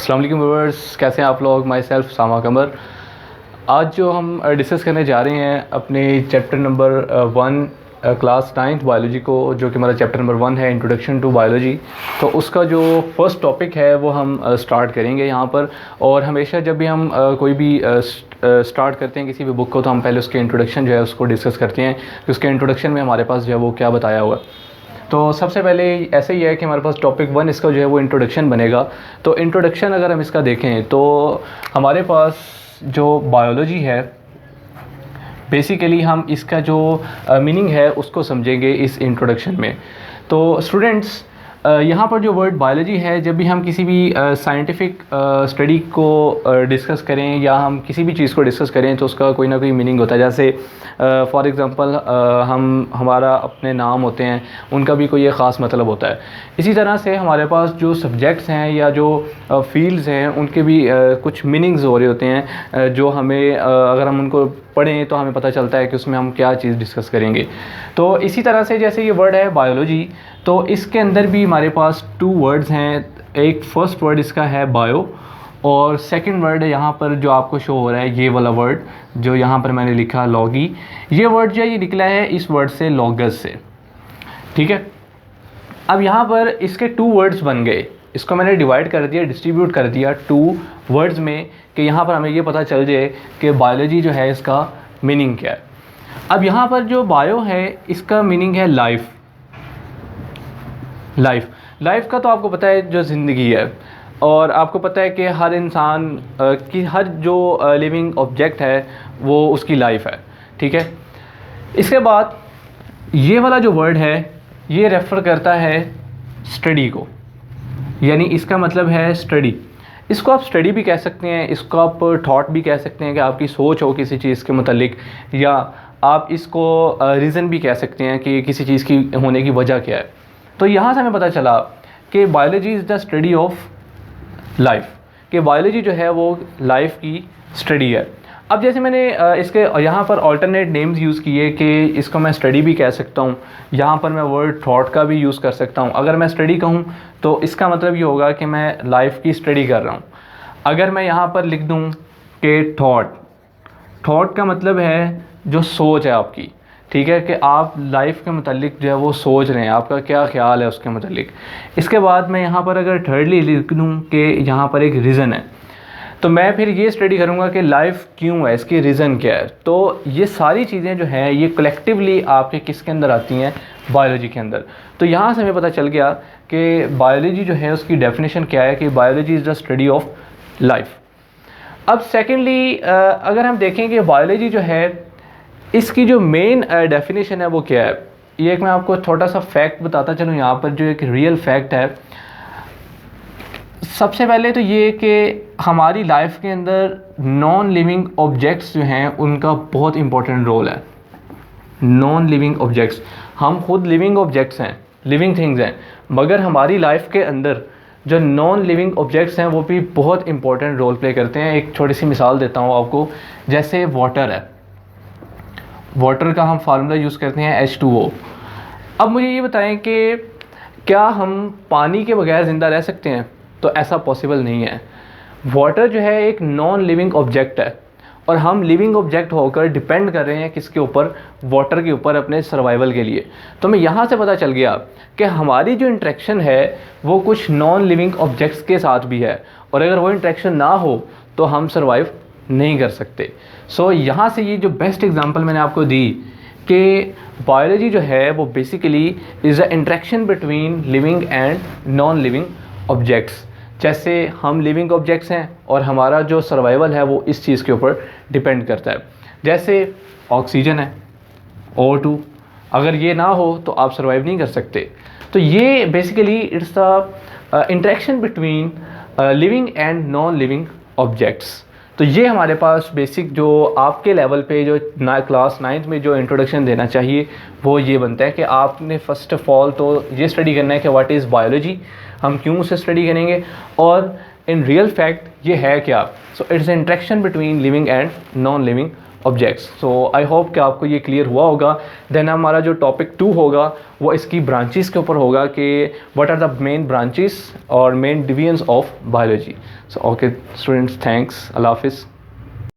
अस्सलाम वालेकुम व्यूअर्स, कैसे हैं आप लोग। माई सेल्फ सामा कमर। आज जो हम डिस्कस करने जा रहे हैं अपने chapter number 1 class 9th biology को, जो कि हमारा चैप्टर नंबर 1 है, इंट्रोडक्शन टू बायोलॉजी। तो उसका जो फर्स्ट टॉपिक है वो हम स्टार्ट करेंगे यहाँ पर। और हमेशा जब भी हम कोई भी स्टार्ट करते हैं किसी भी बुक को, तो हम पहले उसके इंट्रोडक्शन जो है उसको डिस्कस करते हैं कि उसके इंट्रोडक्शन में हमारे पास जो है वो क्या बताया हुआ है। तो सबसे पहले ऐसे ही है कि हमारे पास टॉपिक 1 इसका जो है वो इंट्रोडक्शन बनेगा। तो इंट्रोडक्शन अगर हम इसका देखें तो हमारे पास जो बायोलॉजी है, बेसिकली हम इसका जो मीनिंग है उसको समझेंगे इस इंट्रोडक्शन में। तो स्टूडेंट्स, यहाँ पर जो वर्ड बायोलॉजी है, जब भी हम किसी भी साइंटिफिक स्टडी को डिस्कस करें या हम किसी भी चीज़ को डिस्कस करें तो उसका कोई ना कोई मीनिंग होता है। जैसे फॉर एग्ज़ाम्पल हमारा अपने नाम होते हैं, उनका भी कोई एक ख़ास मतलब होता है। इसी तरह से हमारे पास जो सब्जेक्ट्स हैं या जो फील्ड्स हैं, उनके भी कुछ मीनिंग्स हो रहे होते हैं, जो हमें अगर हम उनको पढ़ें तो हमें पता चलता है कि उसमें हम क्या चीज़ डिस्कस करेंगे। तो इसी तरह से जैसे ये वर्ड है बायोलॉजी, तो इसके अंदर भी हमारे पास 2 वर्ड्स हैं। एक फ़र्स्ट वर्ड इसका है बायो, और सेकंड वर्ड यहाँ पर जो आपको शो हो रहा है ये वाला वर्ड जो यहाँ पर मैंने लिखा लॉगी। ये वर्ड जो है ये निकला है इस वर्ड से, लॉगस से। ठीक है, अब यहाँ पर इसके 2 वर्ड्स बन गए। इसको मैंने डिवाइड कर दिया, डिस्ट्रीब्यूट कर दिया 2 वर्ड्स में, कि यहाँ पर हमें ये पता चल जाए कि बायोलॉजी जो है इसका मीनिंग क्या है। अब यहाँ पर जो बायो है इसका मीनिंग है लाइफ। लाइफ का तो आपको पता है जो ज़िंदगी है, और आपको पता है कि हर इंसान की हर जो लिविंग ऑब्जेक्ट है वो उसकी लाइफ है। ठीक है, इसके बाद ये वाला जो वर्ड है ये रेफ़र करता है स्टडी को, यानी इसका मतलब है स्टडी। इसको आप स्टडी भी कह सकते हैं, इसको आप थॉट भी कह सकते हैं कि आपकी सोच हो किसी चीज़ के मुतालिक, या आप इसको रीज़न भी कह सकते हैं कि किसी चीज़ की होने की वजह क्या है। तो यहाँ से हमें पता चला कि biology is the study of life, कि बायोलॉजी जो है वो लाइफ की स्टडी है। अब जैसे मैंने इसके यहाँ पर अल्टरनेट नेम्स यूज़ किए कि इसको मैं स्टडी भी कह सकता हूँ, यहाँ पर मैं वर्ड थॉट का भी यूज़ कर सकता हूँ। अगर मैं स्टडी कहूँ तो इसका मतलब ये होगा कि मैं लाइफ की स्टडी कर रहा हूँ। अगर मैं यहाँ पर लिख दूँ कि थॉट का मतलब है जो सोच है आपकी। ठीक है, कि आप लाइफ के मतलब जो है वो सोच रहे हैं, आपका क्या ख्याल है उसके मतलब। इसके बाद मैं यहाँ पर अगर थर्डली लिख दूँ कि यहाँ पर एक रीज़न है, तो मैं फिर ये स्टडी करूँगा कि लाइफ क्यों है, इसकी रीज़न क्या है। तो ये सारी चीज़ें जो हैं ये कलेक्टिवली आपके किसके अंदर आती हैं, बायोलॉजी के अंदर। तो यहाँ से हमें पता चल गया कि बायोलॉजी जो है उसकी डेफिनेशन क्या है, कि biology is the study of life. अब सेकेंडली अगर हम देखें कि बायोलॉजी जो है इसकी जो मेन डेफिनेशन है वो क्या है, ये एक मैं आपको छोटा सा फैक्ट बताता चलूँ यहाँ पर, जो एक रियल फैक्ट है। सबसे पहले तो ये कि हमारी लाइफ के अंदर नॉन लिविंग ऑब्जेक्ट्स जो हैं उनका बहुत इंपॉर्टेंट रोल है। नॉन लिविंग ऑब्जेक्ट्स, हम खुद लिविंग ऑब्जेक्ट्स हैं, लिविंग थिंग्स हैं, मगर हमारी लाइफ के अंदर जो नॉन लिविंग ऑब्जेक्ट्स हैं वो भी बहुत इंपॉर्टेंट रोल प्ले करते हैं। एक छोटी सी मिसाल देता हूँ आपको, जैसे वाटर है, वाटर का हम फार्मूला यूज़ करते हैं H2O। अब मुझे ये बताएं कि क्या हम पानी के बगैर ज़िंदा रह सकते हैं? तो ऐसा पॉसिबल नहीं है। वाटर जो है एक नॉन लिविंग ऑब्जेक्ट है, और हम लिविंग ऑब्जेक्ट होकर डिपेंड कर रहे हैं किसके ऊपर, वाटर के ऊपर, अपने सर्वाइवल के लिए। तो हमें यहाँ से पता चल गया कि हमारी जो इंटरेक्शन है वो कुछ नॉन लिविंग ऑब्जेक्ट्स के साथ भी है, और अगर वो इंटरेक्शन ना हो तो हम सर्वाइव नहीं कर सकते। सो यहाँ से ये जो बेस्ट एग्जांपल मैंने आपको दी कि बायोलॉजी जो है वो basically is a interaction between living and non living objects. जैसे हम लिविंग ऑब्जेक्ट्स हैं और हमारा जो सर्वाइवल है वो इस चीज़ के ऊपर डिपेंड करता है। जैसे ऑक्सीजन है, O2, अगर ये ना हो तो आप सर्वाइव नहीं कर सकते। तो ये basically it's the interaction between living and non living objects. तो ये हमारे पास बेसिक जो आपके लेवल पे जो क्लास 9th में जो इंट्रोडक्शन देना चाहिए वो ये बनता है कि आपने फ़र्स्ट ऑफ ऑल तो ये स्टडी करना है कि व्हाट इज़ बायोलॉजी, हम क्यों उसे स्टडी करेंगे, और इन रियल फैक्ट ये है क्या। So it's interaction between living and non living objects. So I hope कि आपको ये क्लियर हुआ होगा। देन हमारा जो टॉपिक 2 होगा वो इसकी ब्रांचेस के ऊपर होगा कि what are the main branches और main divisions of biology. So okay students, thanks, अल्लाह हाफिज़।